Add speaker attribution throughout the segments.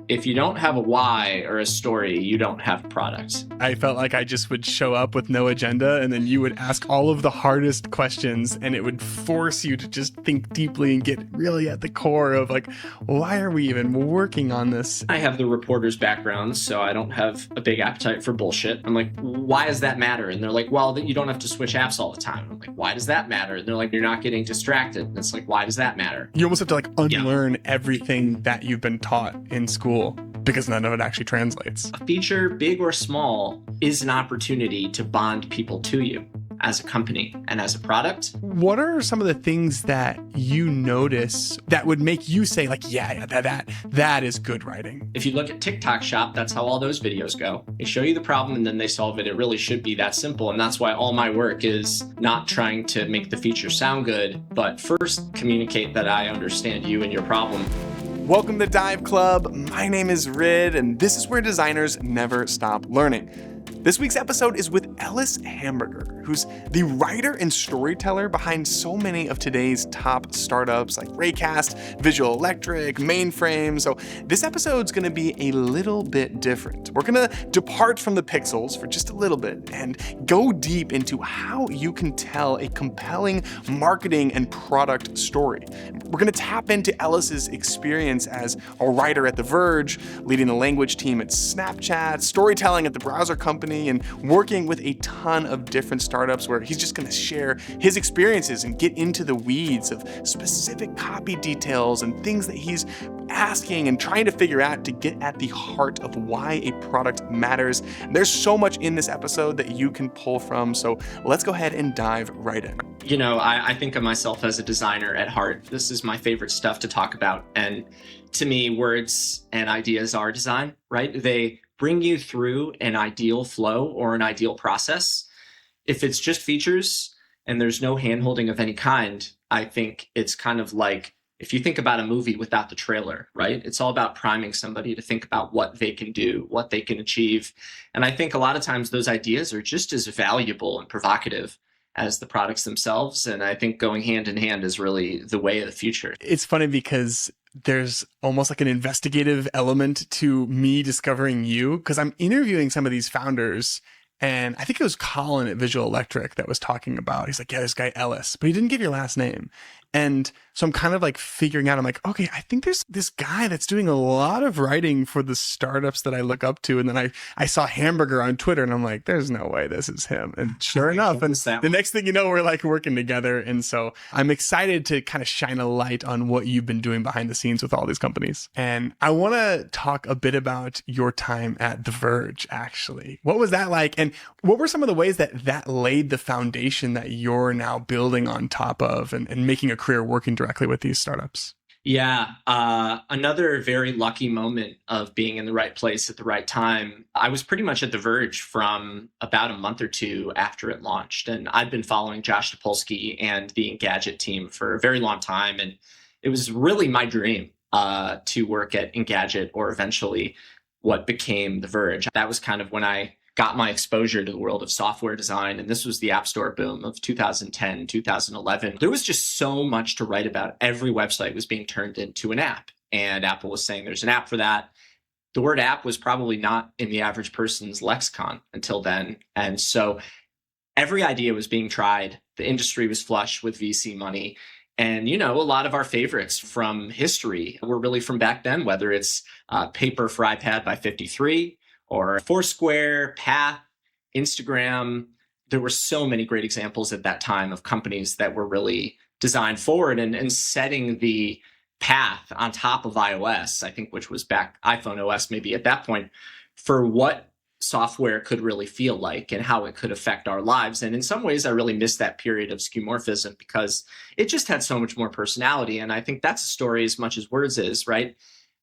Speaker 1: If you don't have a why or a story, you don't have a product.
Speaker 2: I felt like I just would show up with no agenda, and then you would ask all of the hardest questions, and it would force you to just think deeply and get really at the core of like, why are we even working on this?
Speaker 1: I have the reporter's background, so I don't have a big appetite for bullshit. I'm like, why does that matter? And they're like, well, you don't have to switch apps all the time. I'm like, why does that matter? And they're like, you're not getting distracted. And it's like, why does that matter?
Speaker 2: You almost have to like unlearn everything that you've been taught in school because none of it actually translates.
Speaker 1: A feature, big or small, is an opportunity to bond people to you as a company and as a product.
Speaker 2: What are some of the things that you notice that would make you say like, yeah, that is good writing?
Speaker 1: If you look at TikTok Shop, that's how all those videos go. They show you the problem and then they solve it. It really should be that simple. And that's why all my work is not trying to make the feature sound good, but first communicate that I understand you and your problem.
Speaker 2: Welcome to Dive Club. My name is Rid, and this is where designers never stop learning. This week's episode is with Ellis Hamburger, who's the writer and storyteller behind so many of today's top startups like Raycast, Visual Electric, Mainframe. So this episode's going to be a little bit different. We're going to depart from the pixels for just a little bit and go deep into how you can tell a compelling marketing and product story. We're going to tap into Ellis's experience as a writer at The Verge, leading the language team at Snapchat, storytelling at the browser company, and working with a ton of different startups where he's just going to share his experiences and get into the weeds of specific copy details and things that he's asking and trying to figure out to get at the heart of why a product matters. There's so much in this episode that you can pull from, so let's go ahead and dive right in.
Speaker 1: You know, I think of myself as a designer at heart. This is my favorite stuff to talk about. And to me, words and ideas are design, right? They bring you through an ideal flow or an ideal process. If it's just features and there's no handholding of any kind, I think it's kind of like if you think about a movie without the trailer, right? It's all about priming somebody to think about what they can do, what they can achieve. And I think a lot of times those ideas are just as valuable and provocative as the products themselves. And I think going hand in hand is really the way of the future.
Speaker 2: It's funny because there's almost like an investigative element to me discovering you because I'm interviewing some of these founders. And I think it was Colin at Visual Electric that was talking about, he's like, yeah, this guy Ellis, but he didn't give your last name. And so I'm kind of like figuring out, I'm like, okay, I think there's this guy that's doing a lot of writing for the startups that I look up to. And then I saw Hamburger on Twitter and I'm like, there's no way this is him. And sure enough, and the next thing you know, we're like working together. And so I'm excited to kind of shine a light on what you've been doing behind the scenes with all these companies. And I want to talk a bit about your time at The Verge, actually. What was that like? And what were some of the ways that laid the foundation that you're now building on top of and making a career working directly with these startups?
Speaker 1: Yeah, another very lucky moment of being in the right place at the right time. I was pretty much at The Verge from about a month or two after it launched. And I'd been following Josh Topolsky and the Engadget team for a very long time. And it was really my dream to work at Engadget or eventually what became The Verge. That was kind of when I got my exposure to the world of software design. And this was the App Store boom of 2010, 2011. There was just so much to write about. Every website was being turned into an app. And Apple was saying there's an app for that. The word app was probably not in the average person's lexicon until then. And so every idea was being tried. The industry was flush with VC money. And, you know, a lot of our favorites from history were really from back then, whether it's Paper for iPad by 53, or Foursquare, Path, Instagram. There were so many great examples at that time of companies that were really designed forward and setting the path on top of iOS, I think, which was back iPhone OS maybe at that point, for what software could really feel like and how it could affect our lives. And in some ways, I really missed that period of skeuomorphism because it just had so much more personality. And I think that's a story as much as words is, right?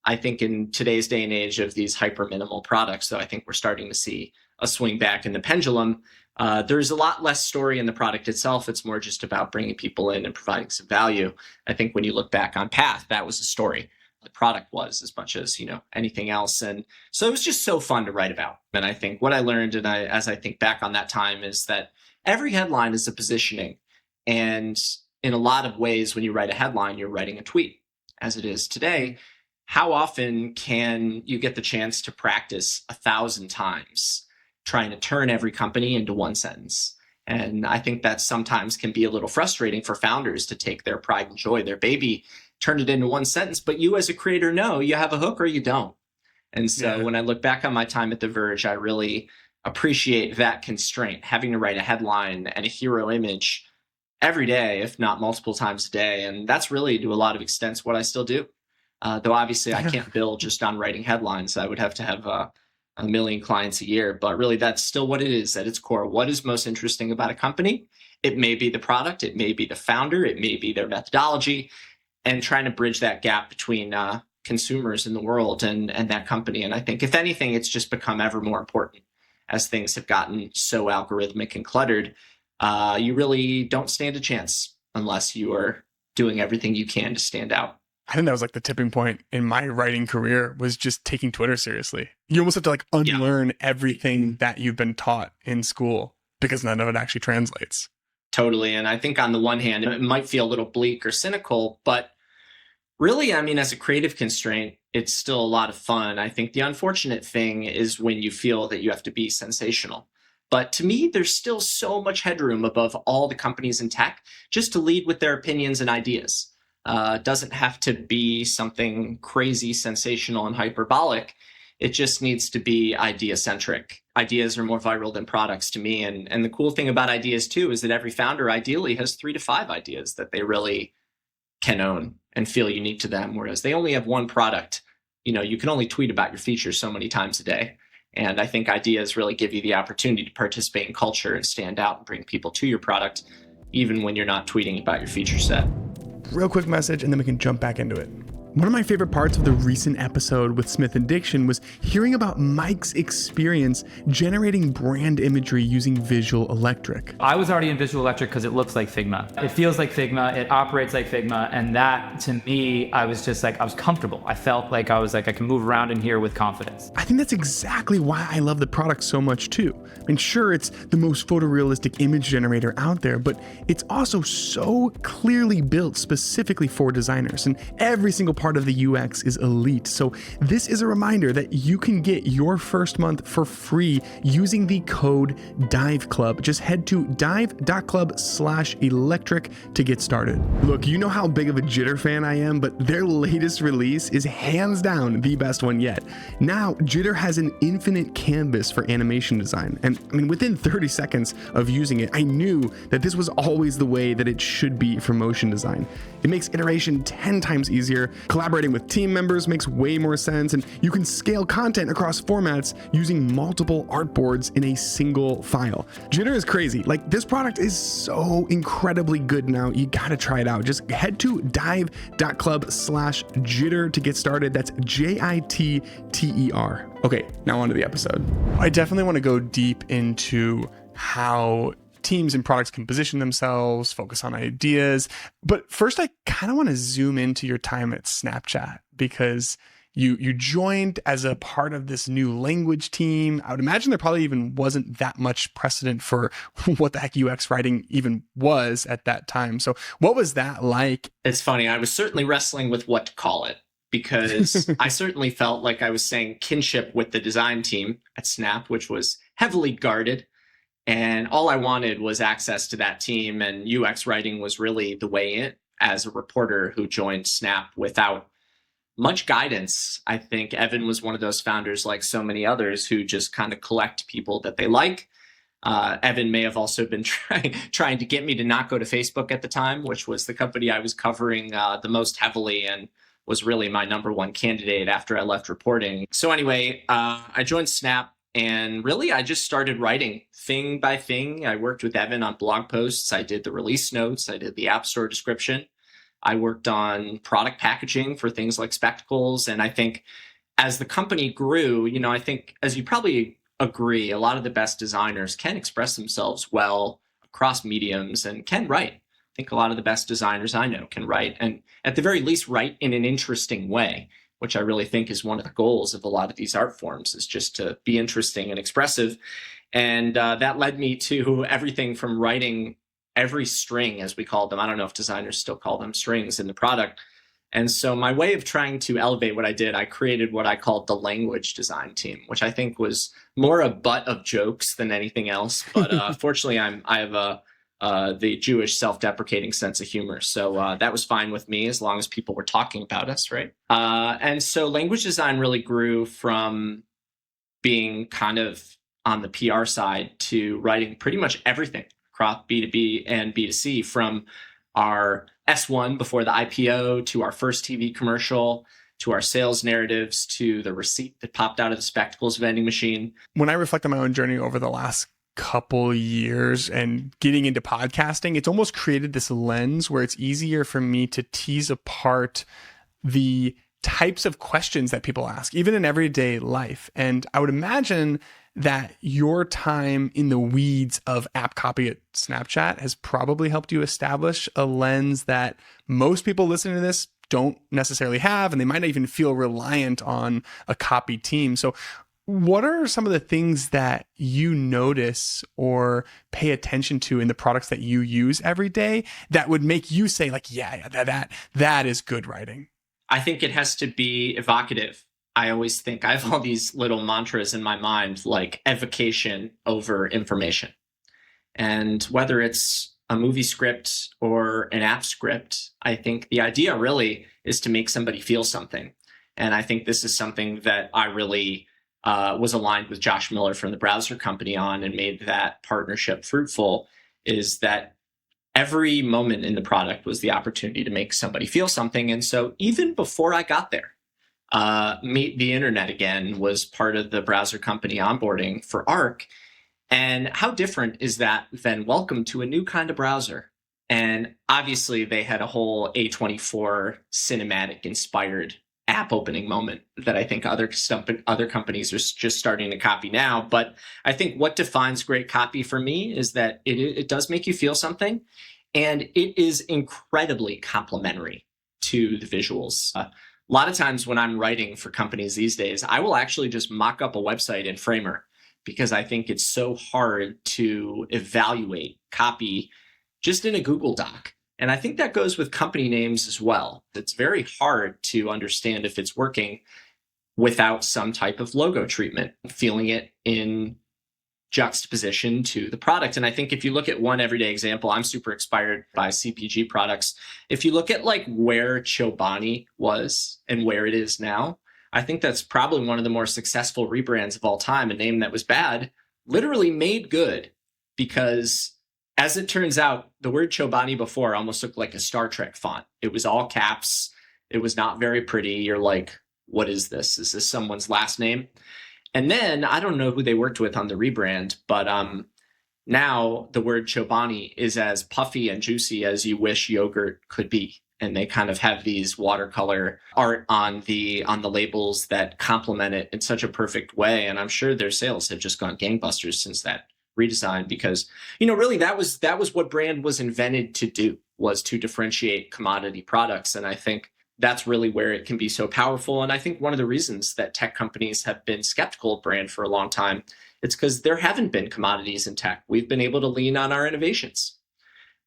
Speaker 1: I think in today's day and age of these hyper minimal products, though, I think we're starting to see a swing back in the pendulum. There's a lot less story in the product itself. It's more just about bringing people in and providing some value. I think when you look back on Path, that was a story. The product was as much as, you know, anything else. And so it was just so fun to write about. And I think what I learned, and as I think back on that time, is that every headline is a positioning. And in a lot of ways, when you write a headline, you're writing a tweet. As it is today, how often can you get the chance to practice 1,000 times trying to turn every company into one sentence? And I think that sometimes can be a little frustrating for founders to take their pride and joy, their baby, turn it into one sentence. But you as a creator know you have a hook or you don't. And so
Speaker 2: Yeah.
Speaker 1: when I look back on my time at The Verge, I really appreciate that constraint, having to write a headline and a hero image every day, if not multiple times a day. And that's really, to a lot of extents, what I still do. Though obviously I
Speaker 2: Yeah.
Speaker 1: can't build just on writing headlines. I would have to have a million clients a year. But really, that's still what it is at its core. What is most interesting about a company? It may be the product, it may be the founder, it may be their methodology, and trying to bridge that gap between consumers in the world and that company. And I think, if anything, it's just become ever more important as things have gotten so algorithmic and cluttered. You really don't stand a chance unless you are doing everything you can to stand out.
Speaker 2: I think that was like the tipping point in my writing career, was just taking Twitter seriously. You almost have to like unlearn everything that you've been taught in school because none of it actually translates.
Speaker 1: Totally. And I think on the one hand, it might feel a little bleak or cynical, but really, I mean, as a creative constraint, it's still a lot of fun. I think the unfortunate thing is when you feel that you have to be sensational. But to me, there's still so much headroom above all the companies in tech just to lead with their opinions and ideas. It doesn't have to be something crazy, sensational, and hyperbolic. It just needs to be idea centric. Ideas are more viral than products to me. And the cool thing about ideas, too, is that every founder ideally has 3 to 5 ideas that they really can own and feel unique to them. Whereas they only have one product. You can only tweet about your features so many times a day. And I think ideas really give you the opportunity to participate in culture and stand out and bring people to your product, even when you're not tweeting about your feature set.
Speaker 2: Real quick message, and then we can jump back into it. One of my favorite parts of the recent episode with Smith and Diction was hearing about Mike's experience generating brand imagery using Visual Electric.
Speaker 3: I was already in Visual Electric because it looks like Figma. It feels like Figma, it operates like Figma, and that, to me, I was just like, I was comfortable. I felt like I can move around in here with confidence.
Speaker 2: I think that's exactly why I love the product so much too. I mean, sure, it's the most photorealistic image generator out there, but it's also so clearly built specifically for designers, and every single part of the UX is elite. So this is a reminder that you can get your first month for free using the code dive.club. Just head to dive.club/electric to get started. Look, you know how big of a Jitter fan I am, but their latest release is hands down the best one yet. Now, Jitter has an infinite canvas for animation design. And I mean, within 30 seconds of using it, I knew that this was always the way that it should be for motion design. It makes iteration 10 times easier. Collaborating with team members makes way more sense, and you can scale content across formats using multiple artboards in a single file. Jitter is crazy. Like, this product is so incredibly good now. You gotta try it out. Just head to dive.club/jitter to get started. That's JITTER. Okay, now on to the episode. I definitely want to go deep into how teams and products can position themselves, focus on ideas. But first, I kind of want to zoom into your time at Snapchat, because you joined as a part of this new language team. I would imagine there probably even wasn't that much precedent for what the heck UX writing even was at that time. So what was that like?
Speaker 1: It's funny. I was certainly wrestling with what to call it, because I certainly felt like I was saying kinship with the design team at Snap, which was heavily guarded. And all I wanted was access to that team, and UX writing was really the way in as a reporter who joined Snap without much guidance. I think Evan was one of those founders, like so many others, who just kind of collect people that they like. Evan may have also been trying to get me to not go to Facebook at the time, which was the company I was covering the most heavily and was really my number one candidate after I left reporting. So anyway, I joined Snap. And really, I just started writing thing by thing. I worked with Evan on blog posts. I did the release notes. I did the App Store description. I worked on product packaging for things like spectacles. And I think as the company grew, I think, as you probably agree, a lot of the best designers can express themselves well across mediums and can write. I think a lot of the best designers I know can write, and at the very least write in an interesting way, which I really think is one of the goals of a lot of these art forms, is just to be interesting and expressive. And that led me to everything from writing every string, as we called them. I don't know if designers still call them strings in the product, And so my way of trying to elevate what I did, I created what I called the language design team, which I think was more a butt of jokes than anything else. But fortunately, I have the Jewish self-deprecating sense of humor. So that was fine with me as long as people were talking about us, right? And so language design really grew from being kind of on the PR side to writing pretty much everything across B2B and B2C, from our S1 before the IPO to our first TV commercial to our sales narratives to the receipt that popped out of the spectacles vending machine.
Speaker 2: When I reflect on my own journey over the last couple years and getting into podcasting, it's almost created this lens where it's easier for me to tease apart the types of questions that people ask, even in everyday life. And I would imagine that your time in the weeds of app copy at Snapchat has probably helped you establish a lens that most people listening to this don't necessarily have, and they might not even feel reliant on a copy team. So what are some of the things that you notice or pay attention to in the products that you use every day that would make you say, like, yeah, that is good writing?
Speaker 1: I think it has to be evocative. I always think I have all these little mantras in my mind, like evocation over information. And whether it's a movie script or an app script, I think the idea really is to make somebody feel something. And I think this is something that I really was aligned with Josh Miller from the browser company on and made that partnership fruitful, is that every moment in the product was the opportunity to make somebody feel something. And so even before I got there, Meet the Internet Again was part of the browser company onboarding for Arc. And how different is that than welcome to a new kind of browser? And obviously they had a whole A24 cinematic inspired app opening moment that I think other companies are just starting to copy now. But I think what defines great copy for me is that it does make you feel something, and it is incredibly complementary to the visuals. A lot of times when I'm writing for companies these days, I will actually just mock up a website in Framer because I think it's so hard to evaluate copy just in a Google Doc. And I think that goes with company names as well. It's very hard to understand if it's working without some type of logo treatment, feeling it in juxtaposition to the product. And I think if you look at one everyday example, I'm super inspired by CPG products. If you look at like where Chobani was and where it is now, I think that's probably one of the more successful rebrands of all time. A name that was bad, literally made good, because as it turns out, the word Chobani before almost looked like a Star Trek font. It was all caps. It was not very pretty. You're like, what is this? Is this someone's last name? And then I don't know who they worked with on the rebrand, but now the word Chobani is as puffy and juicy as you wish yogurt could be. And they kind of have these watercolor art on the labels that complement it in such a perfect way. And I'm sure their sales have just gone gangbusters since that redesign, because, you know, really that was what brand was invented to do, was to differentiate commodity products. And I think that's really where it can be so powerful. And I think one of the reasons that tech companies have been skeptical of brand for a long time, it's because there haven't been commodities in tech. We've been able to lean on our innovations.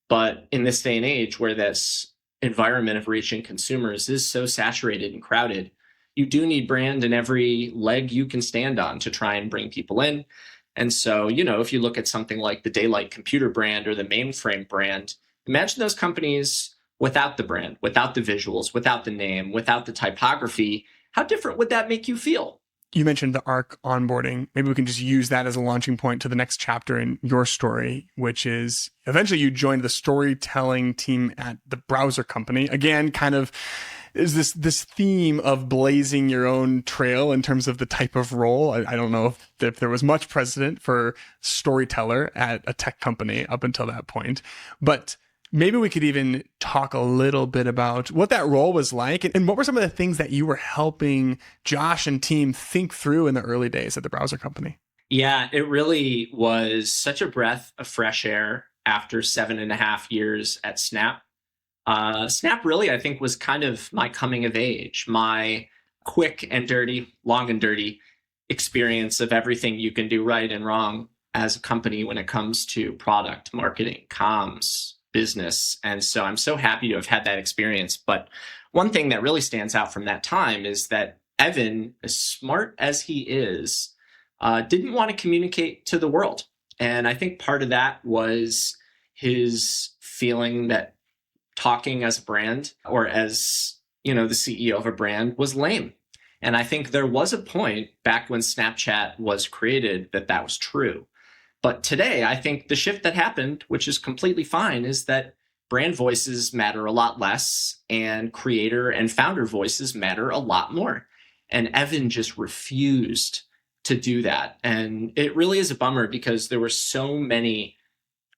Speaker 1: But in this day and age where this environment of reaching consumers is so saturated and crowded, you do need brand in every leg you can stand on to try and bring people in. And so, you know, if you look at something like the Daylight computer brand or the Mainframe brand, imagine those companies without the brand, without the visuals, without the name, without the typography. How different would that make you feel?
Speaker 2: You mentioned the Arc onboarding. Maybe we can just use that as a launching point to the next chapter in your story, which is eventually you joined the storytelling team at the browser company. Again, kind of is this theme of blazing your own trail in terms of the type of role. I don't know if there was much precedent for storyteller at a tech company up until that point, but maybe we could even talk a little bit about what that role was like and what were some of the things that you were helping Josh and team think through in the early days at the browser company.
Speaker 1: Yeah, it really was such a breath of fresh air after 7.5 years at Snap. Snap really, I think, was kind of my coming of age, my quick and dirty, long and dirty experience of everything you can do right and wrong as a company when it comes to product, marketing, comms, business. And so I'm so happy to have had that experience. But one thing that really stands out from that time is that Evan, as smart as he is, didn't want to communicate to the world. And I think part of that was his feeling that talking as a brand or as, the CEO of a brand was lame. And I think there was a point back when Snapchat was created that was true. But today, I think the shift that happened, which is completely fine, is that brand voices matter a lot less and creator and founder voices matter a lot more. And Evan just refused to do that. And it really is a bummer because there were so many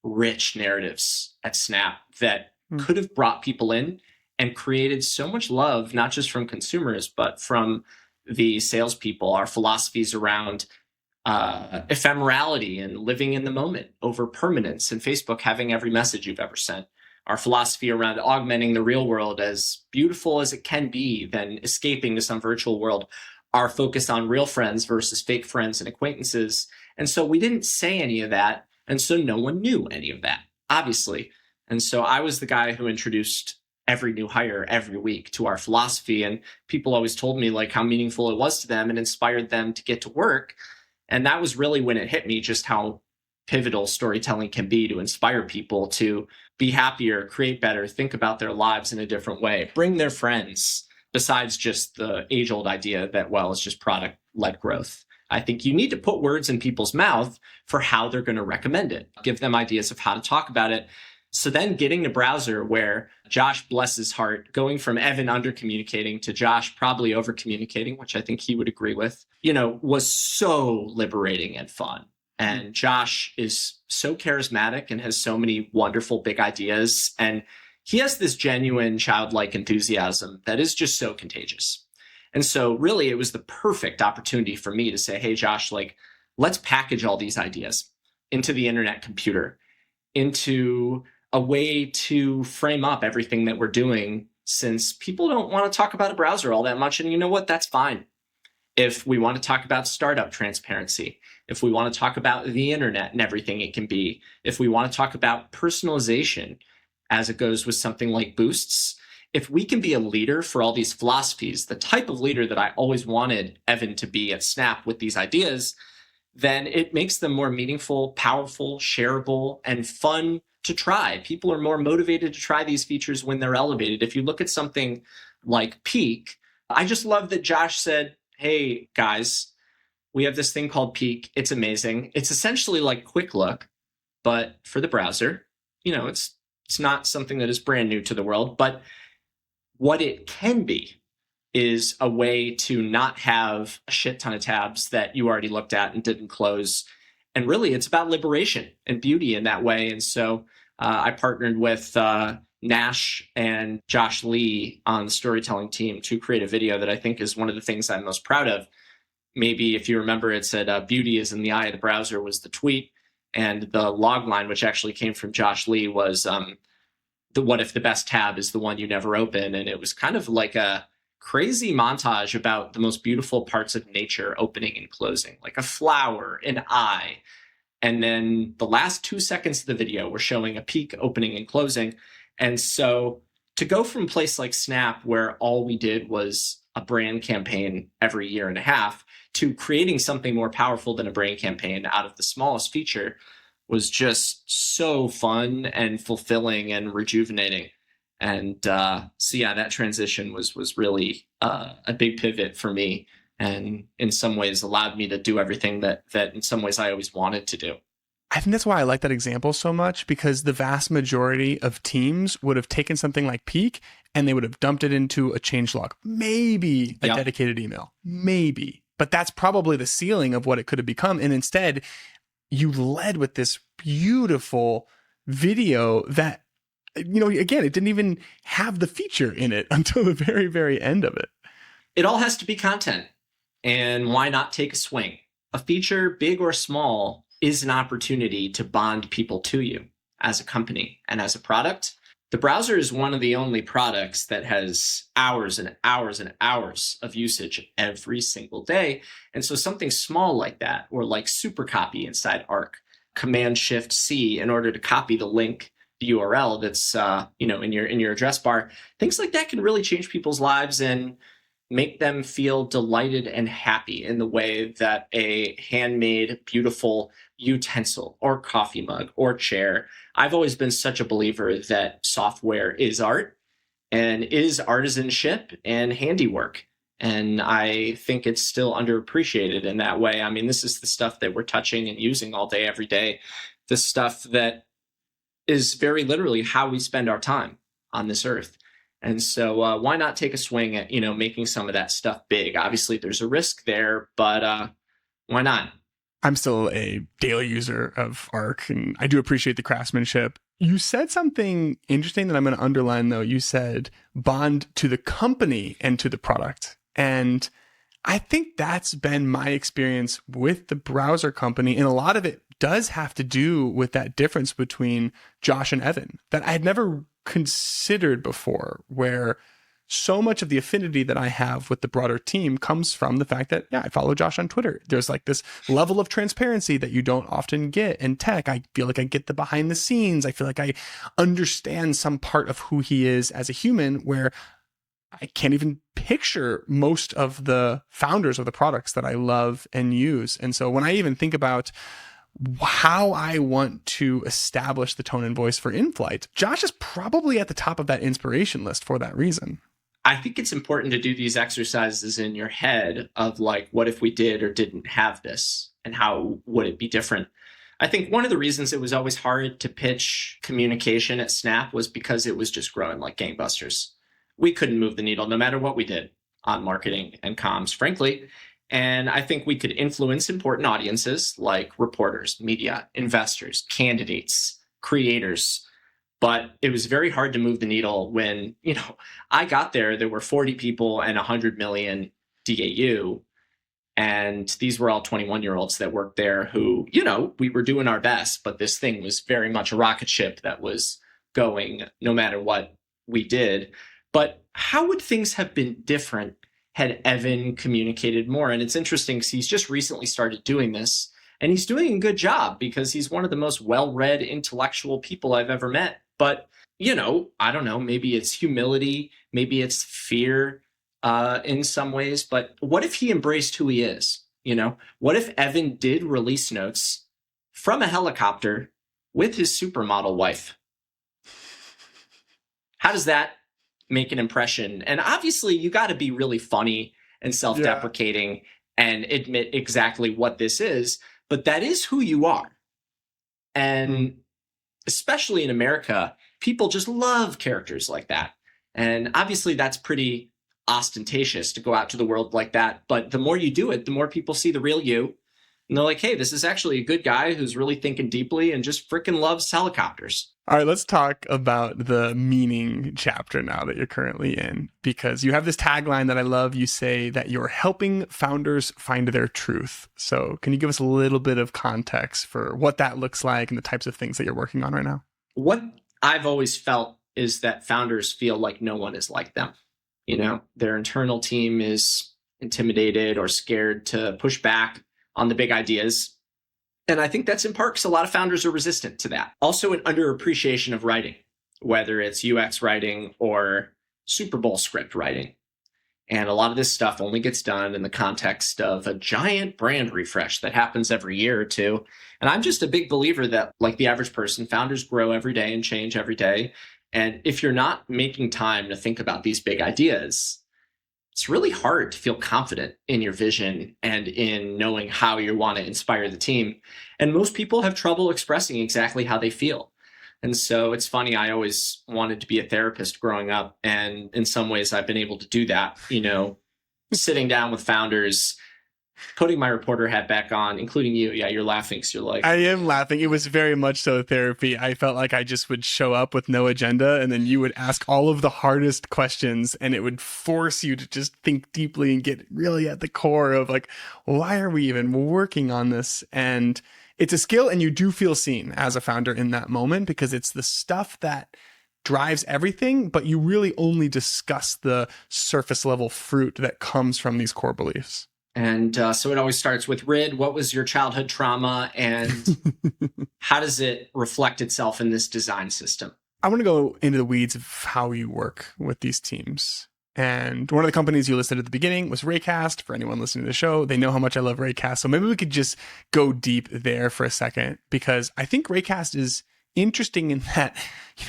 Speaker 1: rich narratives at Snap that could have brought people in and created so much love, not just from consumers, but from the salespeople. Our philosophies around ephemerality and living in the moment over permanence, and Facebook having every message you've ever sent. Our philosophy around augmenting the real world, as beautiful as it can be, then escaping to some virtual world. Our focus on real friends versus fake friends and acquaintances. And so we didn't say any of that. And so no one knew any of that, obviously. And so I was the guy who introduced every new hire every week to our philosophy. And people always told me like how meaningful it was to them and inspired them to get to work. And that was really when it hit me just how pivotal storytelling can be to inspire people to be happier, create better, think about their lives in a different way, bring their friends, besides just the age-old idea that, well, it's just product-led growth. I think you need to put words in people's mouth for how they're going to recommend it, give them ideas of how to talk about it. So then getting to Browser, where Josh, bless his heart, going from Evan under communicating to Josh probably over communicating, which I think he would agree with, was so liberating and fun. And Josh is so charismatic and has so many wonderful big ideas. And he has this genuine childlike enthusiasm that is just so contagious. And so really it was the perfect opportunity for me to say, hey, Josh, let's package all these ideas into the internet computer, into a way to frame up everything that we're doing, since people don't want to talk about a browser all that much. And you know what? That's fine. If we want to talk about startup transparency, if we want to talk about the internet and everything it can be, if we want to talk about personalization, as it goes with something like boosts, if we can be a leader for all these philosophies, the type of leader that I always wanted Evan to be at Snap with these ideas, then it makes them more meaningful, powerful, shareable, and fun to try. People are more motivated to try these features when they're elevated. If you look at something like Peak, I just love that Josh said, hey, guys, we have this thing called Peak. It's amazing. It's essentially like Quick Look, but for the browser. It's not something that is brand new to the world, but what it can be is a way to not have a shit ton of tabs that you already looked at and didn't close. And really, it's about liberation and beauty in that way. And so I partnered with Nash and Josh Lee on the storytelling team to create a video that I think is one of the things I'm most proud of. Maybe if you remember, it said beauty is in the eye of the browser was the tweet. And the log line, which actually came from Josh Lee, was the what if the best tab is the one you never open. And it was kind of like a crazy montage about the most beautiful parts of nature opening and closing, like a flower, an eye. And then the last 2 seconds of the video were showing a peak opening and closing. And so to go from a place like Snap, where all we did was a brand campaign every year and a half, to creating something more powerful than a brand campaign out of the smallest feature was just so fun and fulfilling and rejuvenating. And so yeah, that transition was really a big pivot for me, and in some ways allowed me to do everything that in some ways I always wanted to do.
Speaker 2: I think that's why I like that example so much, because the vast majority of teams would have taken something like Peak and they would have dumped it into a changelog, maybe a dedicated email, maybe. But that's probably the ceiling of what it could have become. And instead, you led with this beautiful video that, again, it didn't even have the feature in it until the very, very end of it.
Speaker 1: It all has to be content. And why not take a swing? A feature, big or small, is an opportunity to bond people to you as a company and as a product. The browser is one of the only products that has hours and hours and hours of usage every single day. And so something small like that, or like super copy inside Arc, Command-Shift-C in order to copy the link the URL that's in your address bar. Things like that can really change people's lives and make them feel delighted and happy in the way that a handmade, beautiful utensil or coffee mug or chair. I've always been such a believer that software is art and is artisanship and handiwork. And I think it's still underappreciated in that way. I mean, this is the stuff that we're touching and using all day, every day. The stuff that is very literally how we spend our time on this earth. And so why not take a swing at, making some of that stuff big? Obviously, there's a risk there, but why not?
Speaker 2: I'm still a daily user of Arc, and I do appreciate the craftsmanship. You said something interesting that I'm going to underline, though. You said bond to the company and to the product. And I think that's been my experience with the browser company. And a lot of it does have to do with that difference between Josh and Evan that I had never considered before, where so much of the affinity that I have with the broader team comes from the fact that, I follow Josh on Twitter. There's like this level of transparency that you don't often get in tech. I feel like I get the behind the scenes. I feel like I understand some part of who he is as a human, where I can't even picture most of the founders of the products that I love and use. And so when I even think about how I want to establish the tone and voice for InFlight, Josh is probably at the top of that inspiration list for that reason.
Speaker 1: I think it's important to do these exercises in your head of like, what if we did or didn't have this, and how would it be different? I think one of the reasons it was always hard to pitch communication at Snap was because it was just growing like gangbusters. We couldn't move the needle no matter what we did on marketing and comms, frankly. And I think we could influence important audiences like reporters, media, investors, candidates, creators. But it was very hard to move the needle when, I got there were 40 people and 100 million DAU. And these were all 21-year-olds that worked there who, we were doing our best, but this thing was very much a rocket ship that was going no matter what we did. But how would things have been different had Evan communicated more? And it's interesting because he's just recently started doing this, and he's doing a good job because he's one of the most well-read intellectual people I've ever met. But, I don't know, maybe it's humility, maybe it's fear in some ways. But what if he embraced who he is? What if Evan did release notes from a helicopter with his supermodel wife? How does that make an impression? And obviously, you got to be really funny and self-deprecating and admit exactly what this is. But that is who you are. And especially in America, people just love characters like that. And obviously, that's pretty ostentatious to go out to the world like that. But the more you do it, the more people see the real you. And they're like, hey, this is actually a good guy who's really thinking deeply and just freaking loves helicopters.
Speaker 2: All right, let's talk about the meaning chapter now that you're currently in, because you have this tagline that I love. You say that you're helping founders find their truth. So can you give us a little bit of context for what that looks like and the types of things that you're working on right now?
Speaker 1: What I've always felt is that founders feel like no one is like them. Their internal team is intimidated or scared to push back on the big ideas. And I think that's in part because a lot of founders are resistant to that. Also, an underappreciation of writing, whether it's UX writing or Super Bowl script writing. And a lot of this stuff only gets done in the context of a giant brand refresh that happens every year or two. And I'm just a big believer that, like the average person, founders grow every day and change every day. And if you're not making time to think about these big ideas, it's really hard to feel confident in your vision and in knowing how you want to inspire the team. And most people have trouble expressing exactly how they feel. And so it's funny, I always wanted to be a therapist growing up. And in some ways, I've been able to do that, sitting down with founders, putting my reporter hat back on, including you. Yeah, you're laughing because you're like...
Speaker 2: I am laughing. It was very much so therapy. I felt like I just would show up with no agenda, and then you would ask all of the hardest questions, and it would force you to just think deeply and get really at the core of like, why are we even working on this? And it's a skill, and you do feel seen as a founder in that moment because it's the stuff that drives everything, but you really only discuss the surface level fruit that comes from these core beliefs.
Speaker 1: And so it always starts with, Rid, what was your childhood trauma and how does it reflect itself in this design system?
Speaker 2: I want to go into the weeds of how you work with these teams. And one of the companies you listed at the beginning was Raycast. For anyone listening to the show, they know how much I love Raycast. So maybe we could just go deep there for a second, because I think Raycast is interesting in that,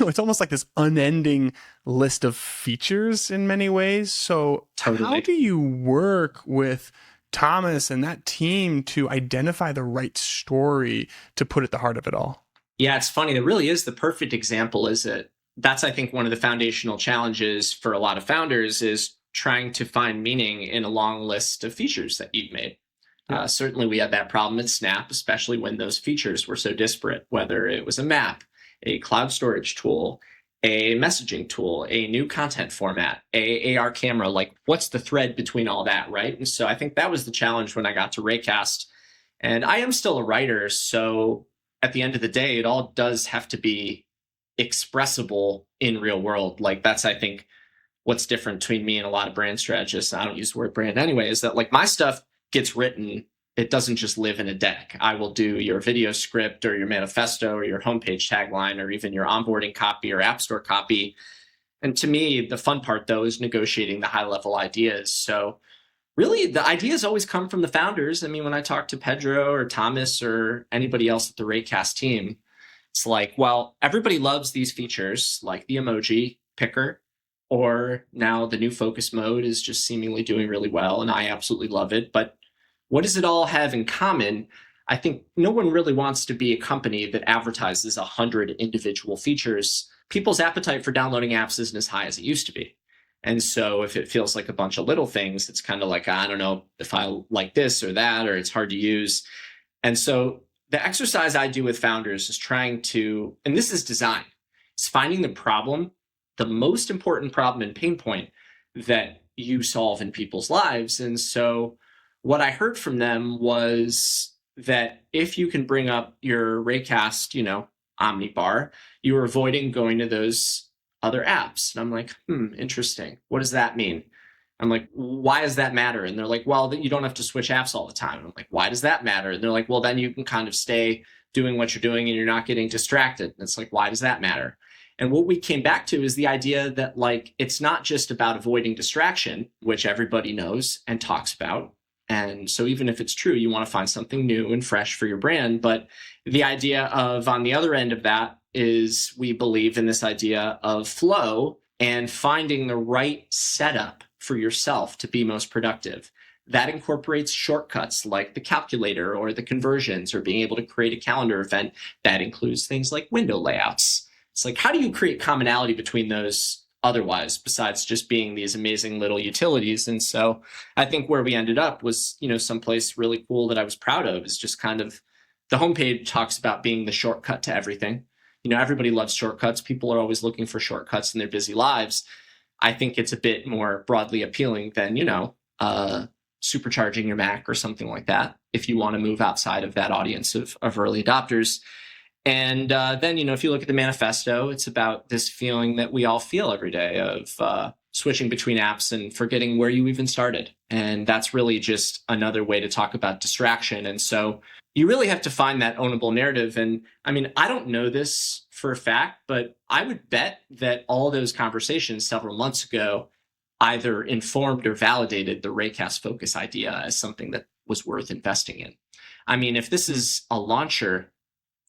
Speaker 2: it's almost like this unending list of features in many ways. So
Speaker 1: Totally.
Speaker 2: How do you work with Thomas and that team to identify the right story to put at the heart of it all?
Speaker 1: Yeah, it's funny. That really is the perfect example, is it? That's, I think, one of the foundational challenges for a lot of founders is trying to find meaning in a long list of features that you've made. Certainly, we had that problem at Snap, especially when those features were so disparate, whether it was a map, a cloud storage tool, a messaging tool, a new content format, a AR camera. Like, what's the thread between all that, right? And so I think that was the challenge when I got to Raycast. And I am still a writer, so at the end of the day, it all does have to be expressible in real world. Like, that's, I think, what's different between me and a lot of brand strategists. I don't use the word brand anyway, is that like my stuff gets written. It doesn't just live in a deck. I will do your video script or your manifesto or your homepage tagline or even your onboarding copy or app store copy. And to me, the fun part, though, is negotiating the high level ideas. So really, the ideas always come from the founders. I mean, when I talk to Pedro or Thomas or anybody else at the Raycast team, it's like, well, everybody loves these features like the emoji picker, or now the new focus mode is just seemingly doing really well, and I absolutely love it. But what does it all have in common? I think no one really wants to be a company that advertises 100 individual features. People's appetite for downloading apps isn't as high as it used to be. And so if it feels like a bunch of little things, it's kind of like, I don't know if I like this or that, or it's hard to use. And so the exercise I do with founders is trying to, and this is design, it's finding the problem, the most important problem and pain point that you solve in people's lives. And so what I heard from them was that if you can bring up your Raycast, Omnibar, you're avoiding going to those other apps. And I'm like, interesting. What does that mean? I'm like, why does that matter? And they're like, well, you don't have to switch apps all the time. And I'm like, why does that matter? And they're like, well, then you can kind of stay doing what you're doing and you're not getting distracted. And it's like, why does that matter? And what we came back to is the idea that like, it's not just about avoiding distraction, which everybody knows and talks about. And so even if it's true, you want to find something new and fresh for your brand. But the idea of, on the other end of that, is we believe in this idea of flow and finding the right setup for yourself to be most productive. That incorporates shortcuts like the calculator or the conversions or being able to create a calendar event. That includes things like window layouts. It's like, how do you create commonality between those otherwise, besides just being these amazing little utilities? And so I think where we ended up was, someplace really cool that I was proud of, is just kind of the homepage talks about being the shortcut to everything. Everybody loves shortcuts. People are always looking for shortcuts in their busy lives. I think it's a bit more broadly appealing than, supercharging your Mac or something like that, if you want to move outside of that audience of early adopters. And then, if you look at the manifesto, it's about this feeling that we all feel every day of switching between apps and forgetting where you even started. And that's really just another way to talk about distraction. And so you really have to find that ownable narrative. And I mean, I don't know this for a fact, but I would bet that all those conversations several months ago either informed or validated the Raycast focus idea as something that was worth investing in. I mean, if this is a launcher,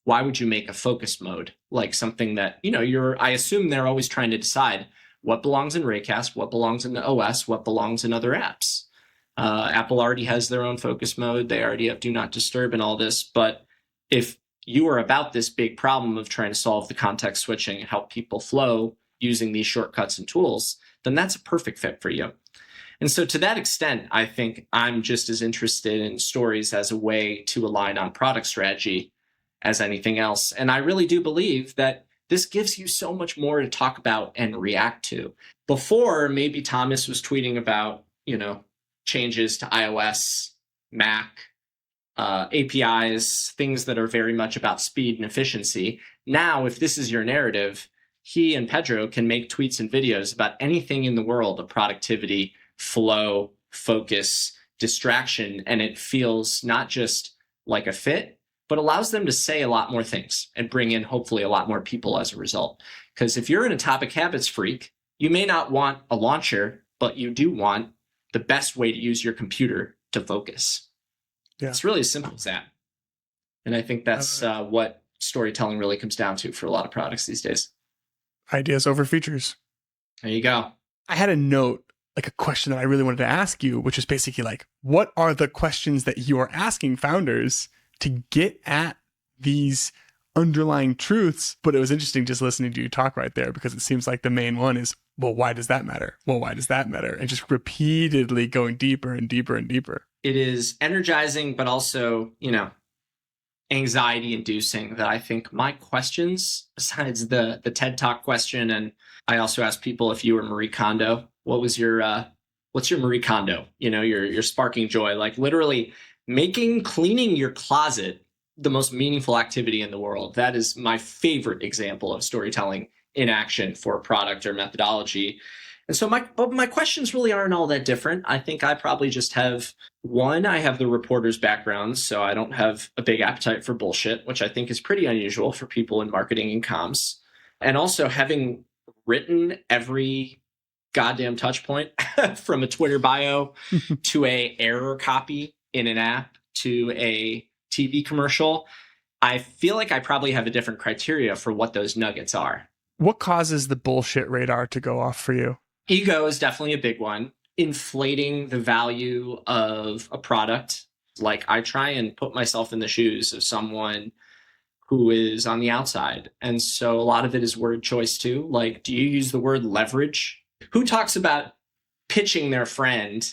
Speaker 1: why would you make a focus mode? Like something that, I assume they're always trying to decide what belongs in Raycast, what belongs in the OS, what belongs in other apps. Apple already has their own focus mode. They already have do not disturb and all this. But if you are about this big problem of trying to solve the context switching and help people flow using these shortcuts and tools, then that's a perfect fit for you. And so to that extent, I think I'm just as interested in stories as a way to align on product strategy as anything else. And I really do believe that this gives you so much more to talk about and react to. Before, maybe Thomas was tweeting about, changes to iOS, Mac, APIs, things that are very much about speed and efficiency. Now, if this is your narrative, he and Pedro can make tweets and videos about anything in the world of productivity, flow, focus, distraction, and it feels not just like a fit, but allows them to say a lot more things and bring in hopefully a lot more people as a result. Because if you're an atomic habits freak, you may not want a launcher, but you do want the best way to use your computer to focus. Yeah. It's really as simple as that. And I think that's what storytelling really comes down to for a lot of products these days.
Speaker 2: Ideas over features.
Speaker 1: There you go.
Speaker 2: I had a note, like a question that I really wanted to ask you, which is basically like, what are the questions that you are asking founders to get at these underlying truths? But it was interesting just listening to you talk right there, because it seems like the main one is, well, why does that matter? Well, why does that matter? And just repeatedly going deeper and deeper and deeper.
Speaker 1: It is energizing, but also, anxiety inducing. That I think my questions, besides the TED Talk question, and I also asked people, if you were Marie Kondo, what's your Marie Kondo? Your sparking joy, like literally cleaning your closet the most meaningful activity in the world. That is my favorite example of storytelling in action for a product or methodology. And so my questions really aren't all that different. I think I probably just have I have the reporter's background, so I don't have a big appetite for bullshit, which I think is pretty unusual for people in marketing and comms. And also having written every goddamn touch point from a Twitter bio to a error copy in an app to a TV commercial, I feel like I probably have a different criteria for what those nuggets are.
Speaker 2: What causes the bullshit radar to go off for you?
Speaker 1: Ego is definitely a big one. Inflating the value of a product. Like, I try and put myself in the shoes of someone who is on the outside. And so a lot of it is word choice too. Like, do you use the word leverage? Who talks about pitching their friend?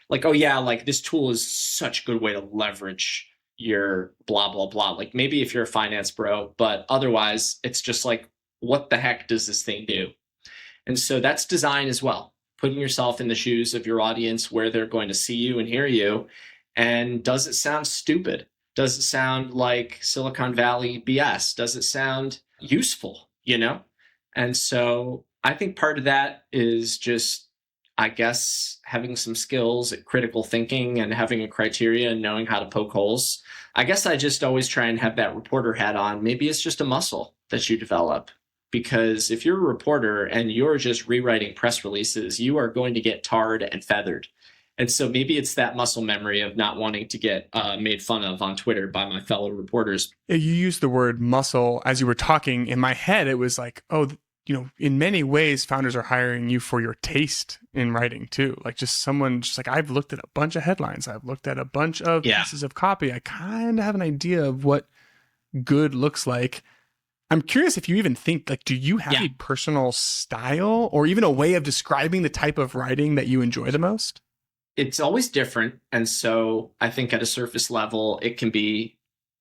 Speaker 1: Like, oh yeah, like this tool is such a good way to leverage your blah, blah, blah. Like, maybe if you're a finance bro, but otherwise it's just like, what the heck does this thing do? And so that's design as well. Putting yourself in the shoes of your audience, where they're going to see you and hear you. And does it sound stupid? Does it sound like Silicon Valley BS? Does it sound useful? And so I think part of that is just, I guess, having some skills at critical thinking and having a criteria and knowing how to poke holes. I guess I just always try and have that reporter hat on. Maybe it's just a muscle that you develop. Because if you're a reporter and you're just rewriting press releases, you are going to get tarred and feathered. And so maybe it's that muscle memory of not wanting to get made fun of on Twitter by my fellow reporters.
Speaker 2: You used the word muscle as you were talking. In my head, it was like, in many ways, founders are hiring you for your taste in writing too. Like, just someone, just like, I've looked at a bunch of headlines. I've looked at a bunch of pieces of copy. I kind of have an idea of what good looks like. I'm curious if you even think, like, do you have a personal style or even a way of describing the type of writing that you enjoy the most?
Speaker 1: It's always different. And so I think at a surface level, it can be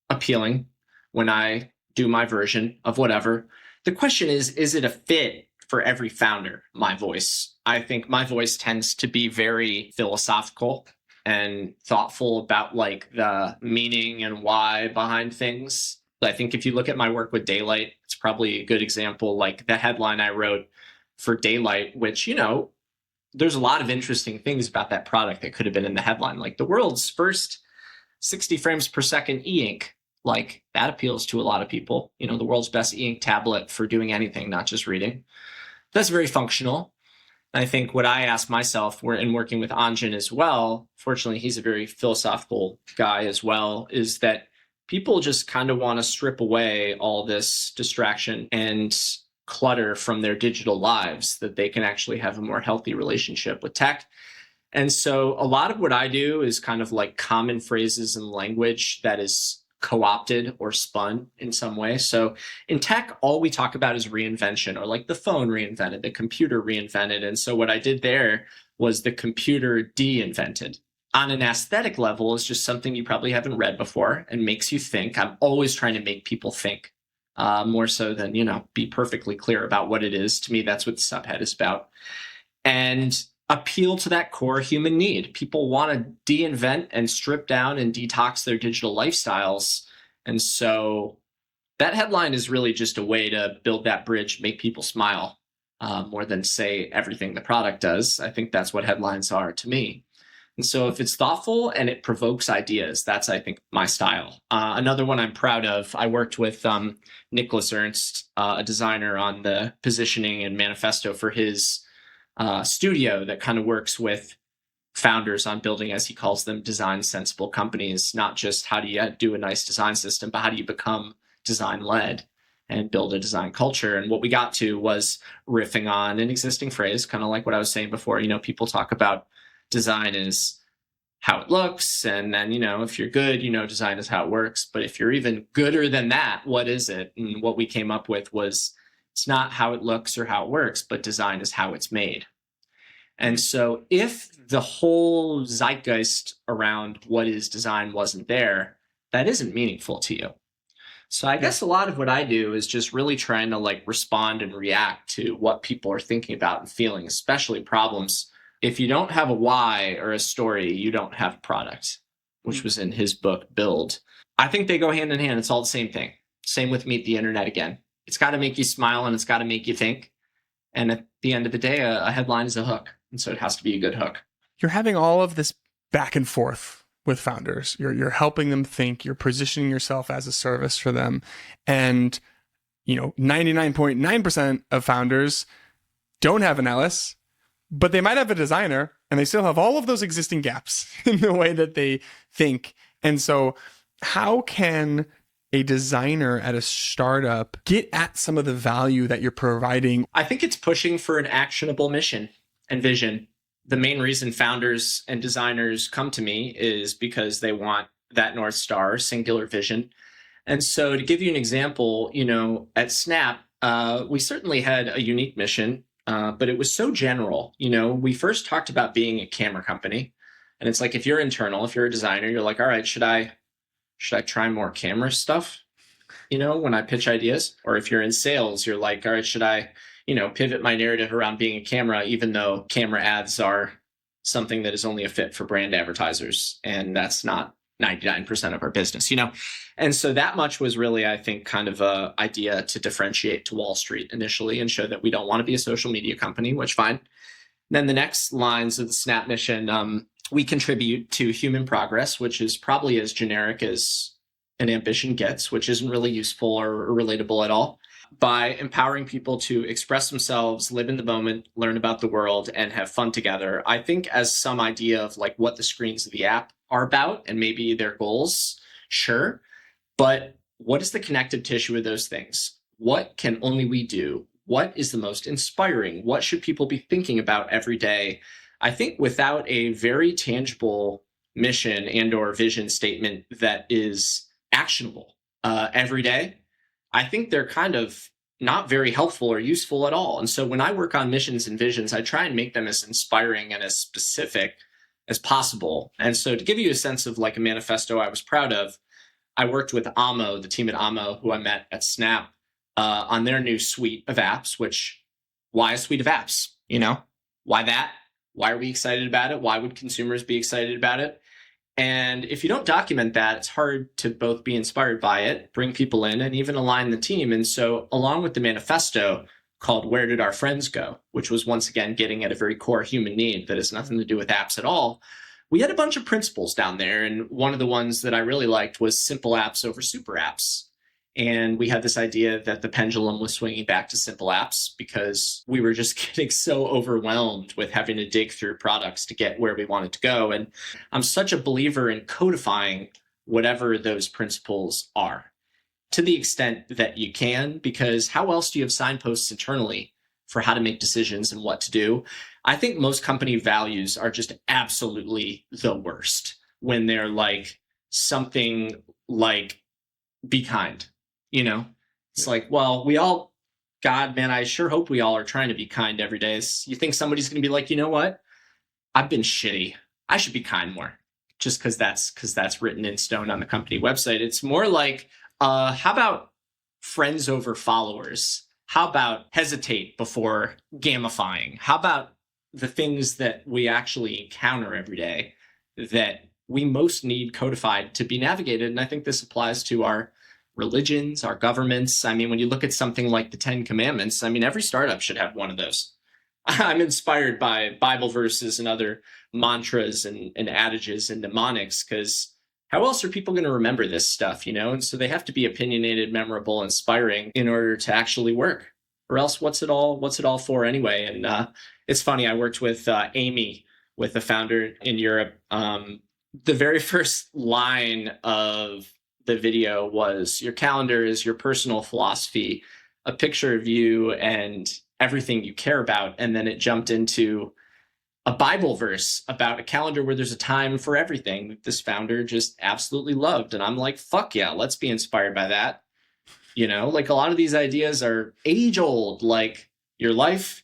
Speaker 1: appealing when I do my version of whatever. The question is it a fit for every founder, my voice? I think my voice tends to be very philosophical and thoughtful about like the meaning and why behind things. I think if you look at my work with Daylight, it's probably a good example. Like the headline I wrote for Daylight, which, there's a lot of interesting things about that product that could have been in the headline. Like the world's first 60 frames per second e-ink. Like that appeals to a lot of people. The world's best e-ink tablet for doing anything, not just reading. That's very functional. I think what I asked myself, in working with Anjan as well, fortunately, he's a very philosophical guy as well, is that people just kind of want to strip away all this distraction and clutter from their digital lives, that they can actually have a more healthy relationship with tech. And so a lot of what I do is kind of like common phrases and language that is co-opted or spun in some way. So in tech, all we talk about is reinvention, or like the phone reinvented, the computer reinvented. And so what I did there was the computer de-invented. On an aesthetic level, is just something you probably haven't read before and makes you think. I'm always trying to make people think more so than, be perfectly clear about what it is. To me, that's what the subhead is about. And appeal to that core human need. People want to de-invent and strip down and detox their digital lifestyles. And so that headline is really just a way to build that bridge, make people smile more than say everything the product does. I think that's what headlines are to me. And so if it's thoughtful and it provokes ideas, that's, I think, my style. Another one I'm proud of, I worked with Nicholas Ernst, a designer, on the positioning and manifesto for his studio that kind of works with founders on building, as he calls them, design sensible companies. Not just how do you do a nice design system, but how do you become design led and build a design culture. And what we got to was riffing on an existing phrase, kind of like what I was saying before. People talk about design is how it looks. And then, if you're good, design is how it works. But if you're even gooder than that, what is it? And what we came up with was, it's not how it looks or how it works, but design is how it's made. And so if the whole zeitgeist around what is design wasn't there, that isn't meaningful to you. So I guess a lot of what I do is just really trying to respond and react to what people are thinking about and feeling, especially problems. If you don't have a why or a story, you don't have a product, which was in his book, Build. I think they go hand in hand. It's all the same thing. Same with Meet the Internet again. It's got to make you smile and it's got to make you think. And at the end of the day, a headline is a hook. And so it has to be a good hook.
Speaker 2: You're having all of this back and forth with founders. You're helping them think, you're positioning yourself as a service for them. And, 99.9% of founders don't have an Ellis, but they might have a designer and they still have all of those existing gaps in the way that they think. And so how can a designer at a startup get at some of the value that you're providing?
Speaker 1: I think it's pushing for an actionable mission and vision. The main reason founders and designers come to me is because they want that North Star, singular vision. And so to give you an example, at Snap, we certainly had a unique mission, but it was so general. We first talked about being a camera company. And it's like, if you're internal, if you're a designer, you're like, all right, should I try more camera stuff, when I pitch ideas? Or if you're in sales, you're like, all right, should I pivot my narrative around being a camera, even though camera ads are something that is only a fit for brand advertisers. And that's not 99% of our business, And so that much was really, I think, kind of a idea to differentiate to Wall Street initially and show that we don't want to be a social media company, which fine. Then the next lines of the Snap mission, we contribute to human progress, which is probably as generic as an ambition gets, which isn't really useful or relatable at all, by empowering people to express themselves, live in the moment, learn about the world, and have fun together. I think as some idea of what the screens of the app are about and maybe their goals, sure. But what is the connective tissue of those things? What can only we do? What is the most inspiring? What should people be thinking about every day? I think without a very tangible mission and or vision statement that is actionable every day, I think they're kind of not very helpful or useful at all. And so when I work on missions and visions, I try and make them as inspiring and as specific as possible. And so to give you a sense of a manifesto I was proud of, I worked with Amo, the team at Amo, who I met at Snap, on their new suite of apps, which, why a suite of apps? Why that? Why are we excited about it? Why would consumers be excited about it? And if you don't document that, it's hard to both be inspired by it, bring people in, and even align the team. And so along with the manifesto called Where Did Our Friends Go?, which was once again getting at a very core human need that has nothing to do with apps at all, we had a bunch of principles down there. And one of the ones that I really liked was simple apps over super apps. And we had this idea that the pendulum was swinging back to simple apps because we were just getting so overwhelmed with having to dig through products to get where we wanted to go. And I'm such a believer in codifying whatever those principles are to the extent that you can, because how else do you have signposts internally for how to make decisions and what to do? I think most company values are just absolutely the worst when they're something like be kind. It's well, we all, God, man, I sure hope we all are trying to be kind every day. You think somebody's going to be like, you know what? I've been shitty. I should be kind more, just because that's written in stone on the company website. It's more how about friends over followers? How about hesitate before gamifying? How about the things that we actually encounter every day that we most need codified to be navigated? And I think this applies to our religions, our governments. I mean, when you look at something like the 10 Commandments, every startup should have one of those. I'm inspired by Bible verses and other mantras and adages and mnemonics, because how else are people going to remember this stuff, And so they have to be opinionated, memorable, inspiring in order to actually work. Or else what's it all for anyway? And it's funny, I worked with Amy, with the founder in Europe. The very first line of the video was, "Your calendar is your personal philosophy, a picture of you and everything you care about." And then it jumped into a Bible verse about a calendar where there's a time for everything that this founder just absolutely loved. And I'm like, fuck yeah, let's be inspired by that. Like a lot of these ideas are age old, like your life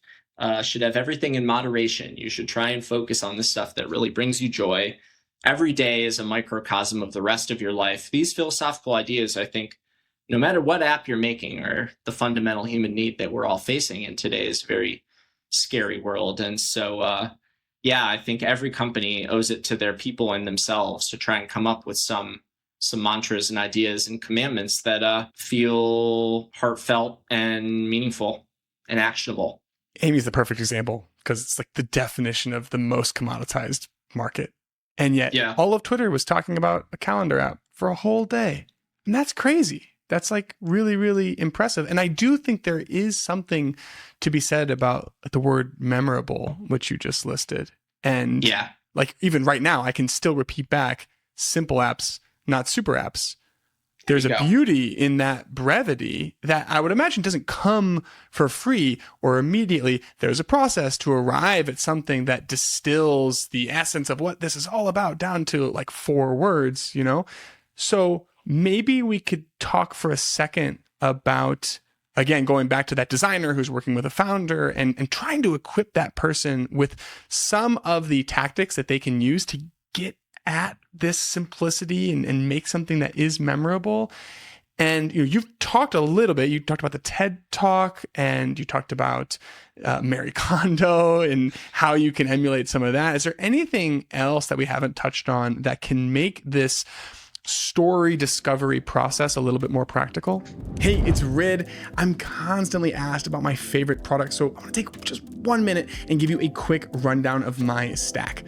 Speaker 1: should have everything in moderation. You should try and focus on the stuff that really brings you joy. Every day is a microcosm of the rest of your life. These philosophical ideas, I think, no matter what app you're making, are the fundamental human need that we're all facing in today's very scary world. And so, yeah, I think every company owes it to their people and themselves to try and come up with some mantras and ideas and commandments that feel heartfelt and meaningful and actionable.
Speaker 2: Amy's the perfect example because it's like the definition of the most commoditized market. And yet all of Twitter was talking about a calendar app for a whole day. And that's crazy. That's like really, really impressive. And I do think there is something to be said about the word memorable, which you just listed. And like even right now, I can still repeat back simple apps, not super apps. There's a beauty in that brevity that I would imagine doesn't come for free or immediately. There's a process to arrive at something that distills the essence of what this is all about down to like 4 words, So maybe we could talk for a second about, again, going back to that designer who's working with a founder and trying to equip that person with some of the tactics that they can use to get at this simplicity and make something that is memorable. And you've talked a little bit. You talked about the TED Talk, and you talked about Marie Kondo and how you can emulate some of that. Is there anything else that we haven't touched on that can make this story discovery process a little bit more practical? Hey, it's Rid. I'm constantly asked about my favorite products, so I'm going to take just 1 minute and give you a quick rundown of my stack.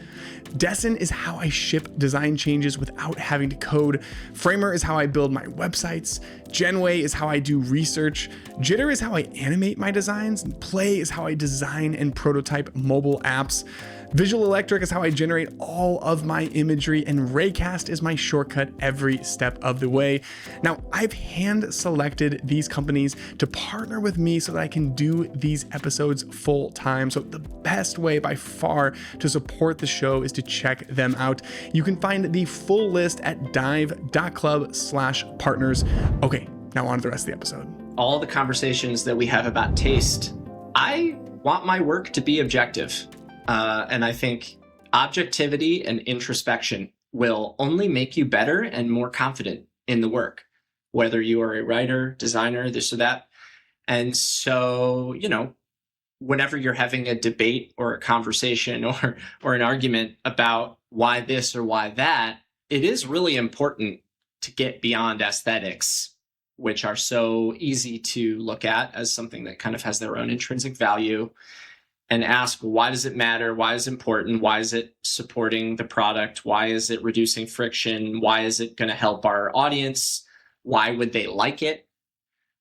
Speaker 2: Dessin is how I ship design changes without having to code. Framer is how I build my websites. Genway is how I do research. Jitter is how I animate my designs. And Play is how I design and prototype mobile apps. Visual Electric is how I generate all of my imagery, and Raycast is my shortcut every step of the way. Now, I've hand selected these companies to partner with me so that I can do these episodes full time. So the best way by far to support the show is to check them out. You can find the full list at dive.club/partners. Okay, now on to the rest of the episode.
Speaker 1: All the conversations that we have about taste, I want my work to be objective. And I think objectivity and introspection will only make you better and more confident in the work, whether you are a writer, designer, this or that. And so, whenever you're having a debate or a conversation or an argument about why this or why that, it is really important to get beyond aesthetics, which are so easy to look at as something that kind of has their own intrinsic value, and ask, why does it matter? Why is it important? Why is it supporting the product? Why is it reducing friction? Why is it going to help our audience? Why would they like it?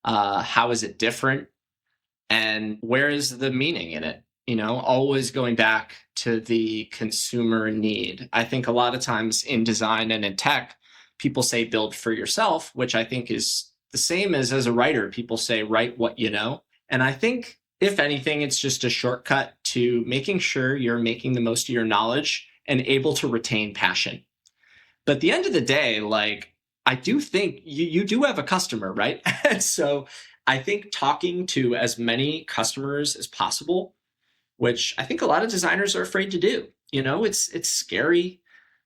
Speaker 1: How is it different? And where is the meaning in it? Always going back to the consumer need. I think a lot of times in design and in tech, people say build for yourself, which I think is the same as a writer. People say write what you know. And I think, if anything, it's just a shortcut to making sure you're making the most of your knowledge and able to retain passion. But at the end of the day, I do think you do have a customer, right? And so I think talking to as many customers as possible, which I think a lot of designers are afraid to do. It's scary.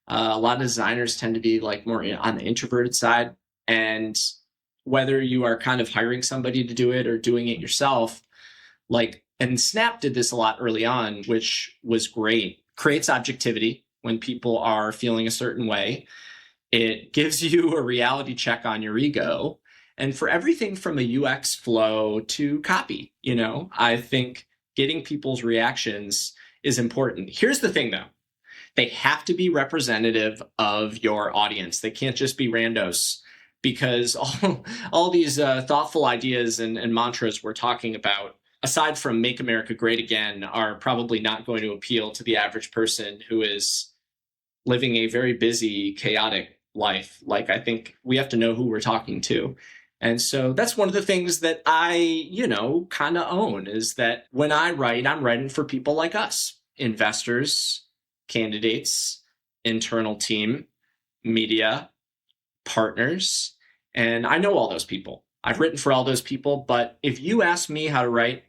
Speaker 1: A lot of designers tend to be more on the introverted side. And whether you are kind of hiring somebody to do it or doing it yourself, and Snap did this a lot early on, which was great. Creates objectivity when people are feeling a certain way. It gives you a reality check on your ego. And for everything from a UX flow to copy, I think getting people's reactions is important. Here's the thing, though. They have to be representative of your audience. They can't just be randos, because all these thoughtful ideas and mantras we're talking about, aside from Make America Great Again, are probably not going to appeal to the average person who is living a very busy, chaotic life. Like, I think we have to know who we're talking to. And so that's one of the things that I, kind of own, is that when I write, I'm writing for people like us, investors, candidates, internal team, media, partners. And I know all those people. I've written for all those people. But if you ask me how to write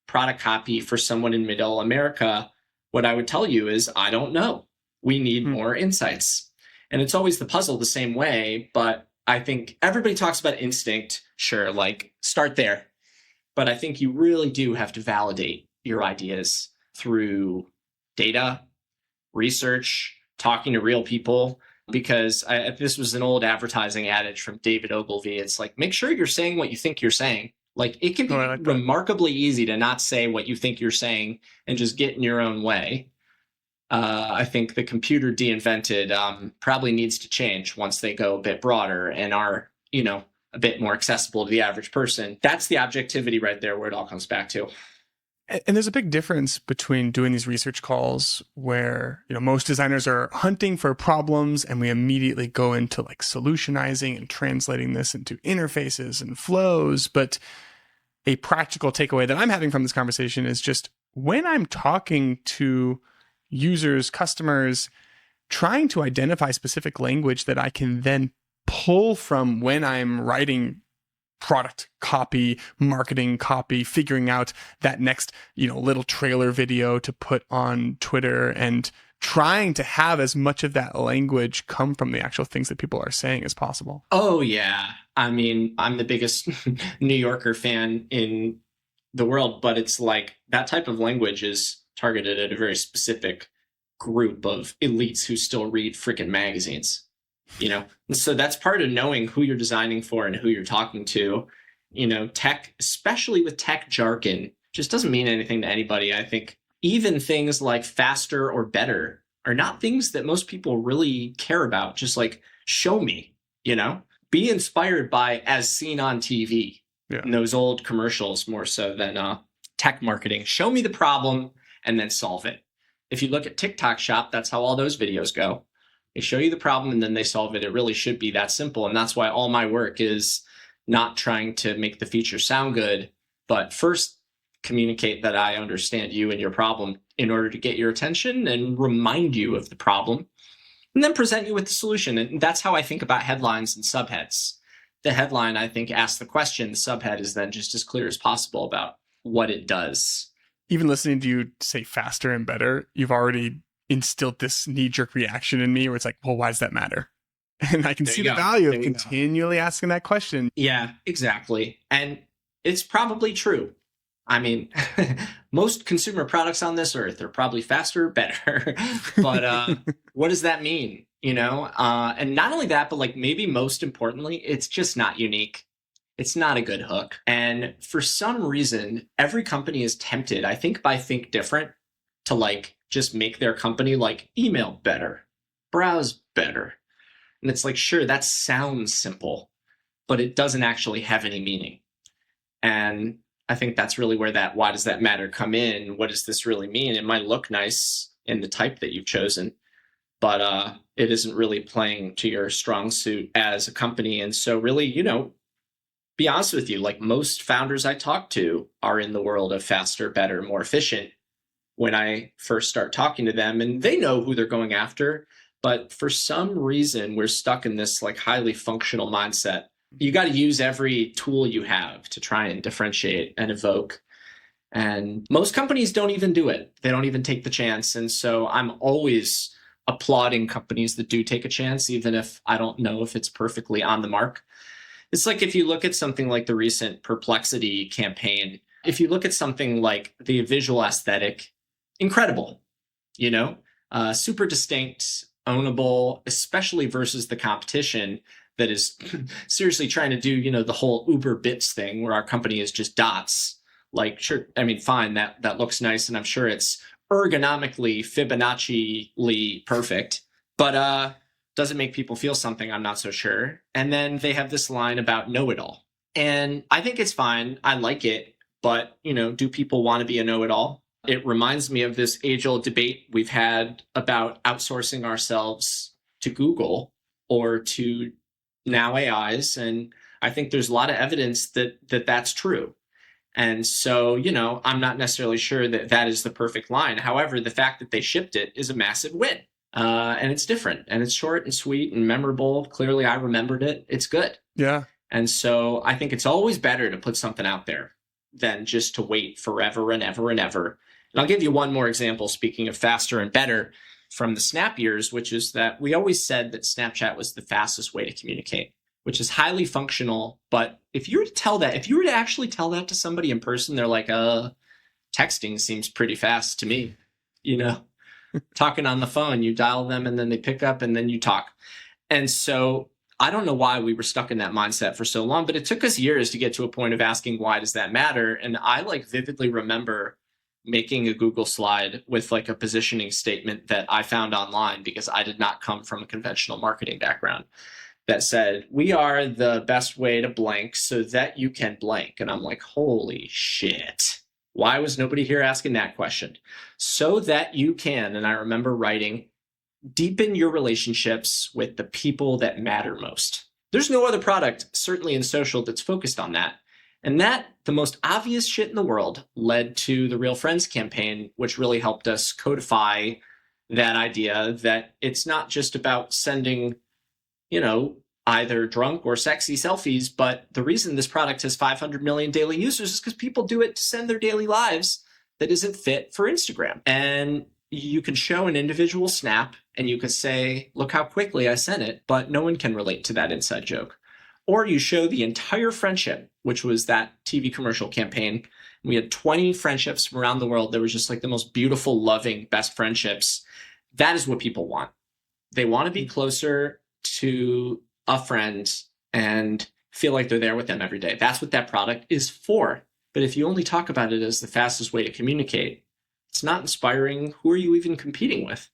Speaker 1: product copy for someone in middle America, what I would tell you is, I don't know. We need more insights. And it's always the puzzle the same way. But I think everybody talks about instinct. Sure, like, start there. But I think you really do have to validate your ideas through data, research, talking to real people. Because this was an old advertising adage from David Ogilvy. It's like, make sure you're saying what you think you're saying. Like, it can be remarkably easy to not say what you think you're saying and just get in your own way. I think the computer de-invented probably needs to change once they go a bit broader and are, a bit more accessible to the average person. That's the objectivity right there, where it all comes back to.
Speaker 2: And there's a big difference between doing these research calls where, most designers are hunting for problems and we immediately go into like solutionizing and translating this into interfaces and flows. But a practical takeaway that I'm having from this conversation is just, when I'm talking to users, customers, trying to identify specific language that I can then pull from when I'm writing product copy, marketing copy, figuring out that next, little trailer video to put on Twitter, and trying to have as much of that language come from the actual things that people are saying as possible.
Speaker 1: Oh, yeah. I mean, I'm the biggest New Yorker fan in the world, but it's like that type of language is targeted at a very specific group of elites who still read freaking magazines. And so that's part of knowing who you're designing for and who you're talking to. Tech, especially with tech jargon, just doesn't mean anything to anybody. I think even things like faster or better are not things that most people really care about. Just like, show me, be inspired by as seen on TV. Yeah. In those old commercials, more so than tech marketing. Show me the problem and then solve it. If you look at TikTok Shop, that's how all those videos go. They show you the problem and then they solve it. It really should be that simple. And that's why all my work is not trying to make the feature sound good, but first communicate that I understand you and your problem in order to get your attention and remind you of the problem, and then present you with the solution. And that's how I think about headlines and subheads. The headline, I think, asks the question. The subhead is then just as clear as possible about what it does.
Speaker 2: Even listening to you say faster and better, you've already instilled this knee-jerk reaction in me where it's like, well, why does that matter? And I can see the value of continually asking that question.
Speaker 1: Yeah, exactly. And it's probably true. I mean, most consumer products on this earth are probably faster or better. But what does that mean? And not only that, but like, maybe most importantly, it's just not unique. It's not a good hook. And for some reason, every company is tempted, I think by Think Different, to like just make their company like email better, browse better. And it's like, sure, that sounds simple, but it doesn't actually have any meaning. And I think that's really where that why does that matter come in? What does this really mean? It might look nice in the type that you've chosen, but it isn't really playing to your strong suit as a company. And so really, be honest with you, like most founders I talk to are in the world of faster, better, more efficient when I first start talking to them, and they know who they're going after. But for some reason, we're stuck in this like highly functional mindset. You got to use every tool you have to try and differentiate and evoke. And most companies don't even do it. They don't even take the chance. And so I'm always applauding companies that do take a chance, even if I don't know if it's perfectly on the mark. It's like if you look at something like the recent Perplexity campaign, if you look at something like the visual aesthetic, incredible, super distinct, ownable, especially versus the competition that is seriously trying to do, the whole Uber bits thing where our company is just dots. Like, sure, I mean, fine, that looks nice, and I'm sure it's ergonomically, Fibonacci-ly perfect, but does it make people feel something? I'm not so sure. And then they have this line about know-it-all. And I think it's fine. I like it. But, do people want to be a know-it-all? It reminds me of this age-old debate we've had about outsourcing ourselves to Google or to now AIs. And I think there's a lot of evidence that that's true. And so, I'm not necessarily sure that that is the perfect line. However, the fact that they shipped it is a massive win. And it's different, and it's short and sweet and memorable. Clearly, I remembered it. It's good.
Speaker 2: Yeah.
Speaker 1: And so I think it's always better to put something out there than just to wait forever and ever and ever. And I'll give you one more example, speaking of faster and better, from the Snap years, which is that we always said that Snapchat was the fastest way to communicate, which is highly functional. But if you were to actually tell that to somebody in person, they're like, texting seems pretty fast to me. Talking on the phone, you dial them and then they pick up and then you talk. And so I don't know why we were stuck in that mindset for so long, but it took us years to get to a point of asking, why does that matter? And I vividly remember making a Google slide with a positioning statement that I found online, because I did not come from a conventional marketing background, that said, we are the best way to blank so that you can blank. And I'm like, holy shit. Why was nobody here asking that question? So that you can, and I remember writing, deepen your relationships with the people that matter most. There's no other product, certainly in social, that's focused on that. And that, the most obvious shit in the world, led to the Real Friends campaign, which really helped us codify that idea that it's not just about sending, either drunk or sexy selfies, but the reason this product has 500 million daily users is because people do it to send their daily lives that isn't fit for Instagram. And you can show an individual snap and you could say, look how quickly I sent it, but no one can relate to that inside joke. Or you show the entire friendship, which was that TV commercial campaign. We had 20 friendships from around the world. There was just the most beautiful, loving, best friendships. That is what people want. They want to be closer to a friend and feel like they're there with them every day. That's what that product is for. But if you only talk about it as the fastest way to communicate, it's not inspiring. Who are you even competing with?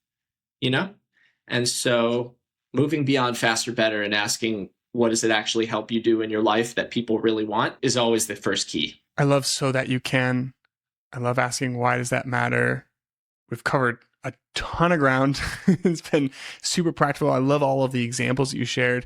Speaker 1: And so moving beyond faster, better, and asking, what does it actually help you do in your life that people really want, is always the first key.
Speaker 2: I love so that you can. I love asking, why does that matter? We've covered a ton of ground. It's been super practical. I love all of the examples that you shared.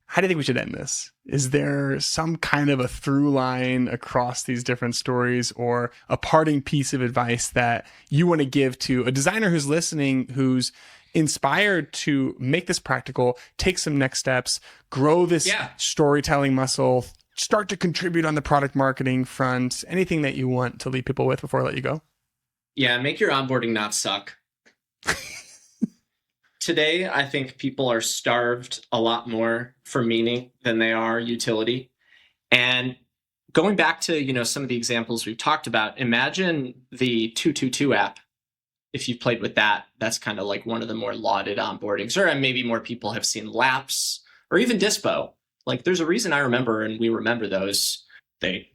Speaker 2: How do you think we should end this? Is there some kind of a through line across these different stories, or a parting piece of advice that you want to give to a designer who's listening, who's inspired to make this practical, take some next steps, grow this storytelling muscle, start to contribute on the product marketing front? Anything that you want to leave people with before I let you go?
Speaker 1: Yeah, make your onboarding not suck. Today, I think people are starved a lot more for meaning than they are utility. And going back to, some of the examples we've talked about, imagine the 222 app. If you've played with that, that's kind of one of the more lauded onboardings, or maybe more people have seen Laps or even Dispo. There's a reason I remember, and we remember those. They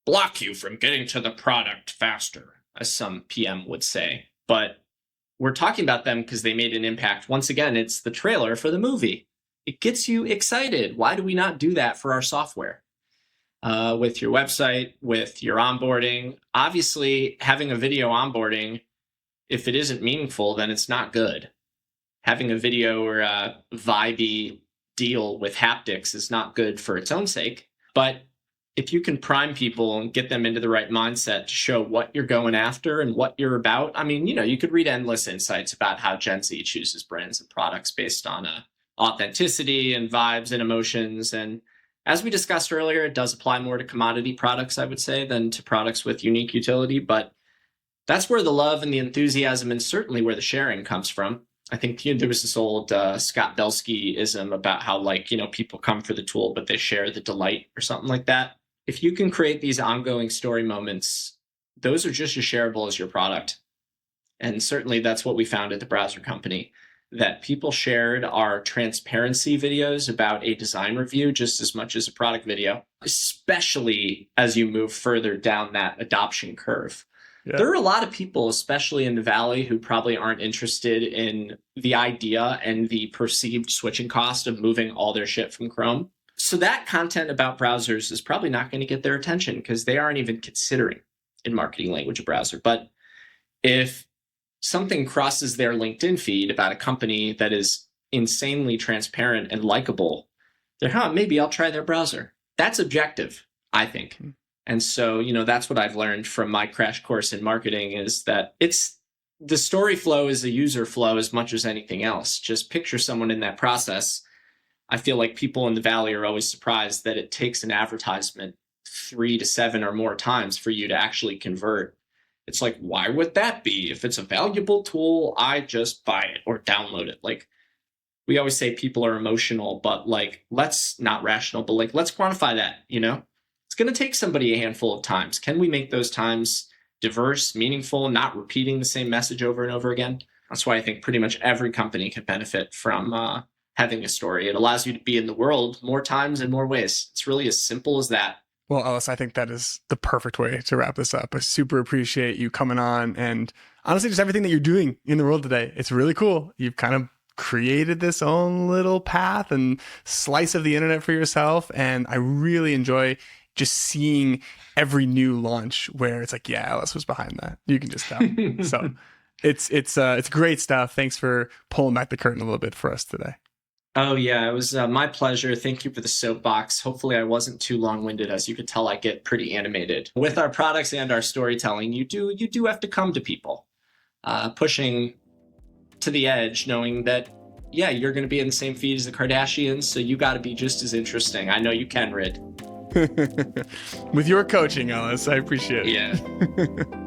Speaker 1: block you from getting to the product faster, as some PM would say. But we're talking about them because they made an impact. Once again, it's the trailer for the movie. It gets you excited. Why do we not do that for our software? With your website, with your onboarding. Obviously, having a video onboarding, if it isn't meaningful, then it's not good. Having a video or a vibey deal with haptics is not good for its own sake. But if you can prime people and get them into the right mindset to show what you're going after and what you're about, you could read endless insights about how Gen Z chooses brands and products based on authenticity and vibes and emotions. And as we discussed earlier, it does apply more to commodity products, I would say, than to products with unique utility. But that's where the love and the enthusiasm, and certainly where the sharing, comes from. I think there was this old Scott Belsky-ism about how people come for the tool, but they share the delight, or something like that. If you can create these ongoing story moments, those are just as shareable as your product. And certainly that's what we found at the Browser Company. that people shared our transparency videos about a design review just as much as a product video, especially as you move further down that adoption curve. Yeah. There are a lot of people, especially in the Valley, who probably aren't interested in the idea and the perceived switching cost of moving all their shit from Chrome. So that content about browsers is probably not going to get their attention because they aren't even considering in marketing language a browser. But if something crosses their LinkedIn feed about a company that is insanely transparent and likable, they're, maybe I'll try their browser. That's objective, I think. And so, that's what I've learned from my crash course in marketing is that the story flow is a user flow as much as anything else. Just picture someone in that process. I feel like people in the Valley are always surprised that it takes an advertisement 3 to 7 or more times for you to actually convert. It's like, why would that be? If it's a valuable tool, I just buy it or download it. Like, we always say people are emotional, but let's not rational, but let's quantify that, It's going to take somebody a handful of times. Can we make those times diverse, meaningful, not repeating the same message over and over again? That's why I think pretty much every company can benefit from having a story. It allows you to be in the world more times and more ways. It's really as simple as that.
Speaker 2: Well, Ellis, I think that is the perfect way to wrap this up. I super appreciate you coming on and honestly, just everything that you're doing in the world today. It's really cool. You've kind of created this own little path and slice of the internet for yourself. And I really enjoy just seeing every new launch where it's like, yeah, Ellis was behind that. You can just tell. So it's great stuff. Thanks for pulling back the curtain a little bit for us today.
Speaker 1: Oh, yeah, it was my pleasure. Thank you for the soapbox. Hopefully I wasn't too long-winded. As you could tell, I get pretty animated. With our products and our storytelling, you do have to come to people, pushing to the edge, knowing that, yeah, you're going to be in the same feed as the Kardashians, so you got to be just as interesting. I know you can, Rid.
Speaker 2: With your coaching, Ellis, I appreciate it.
Speaker 1: Yeah.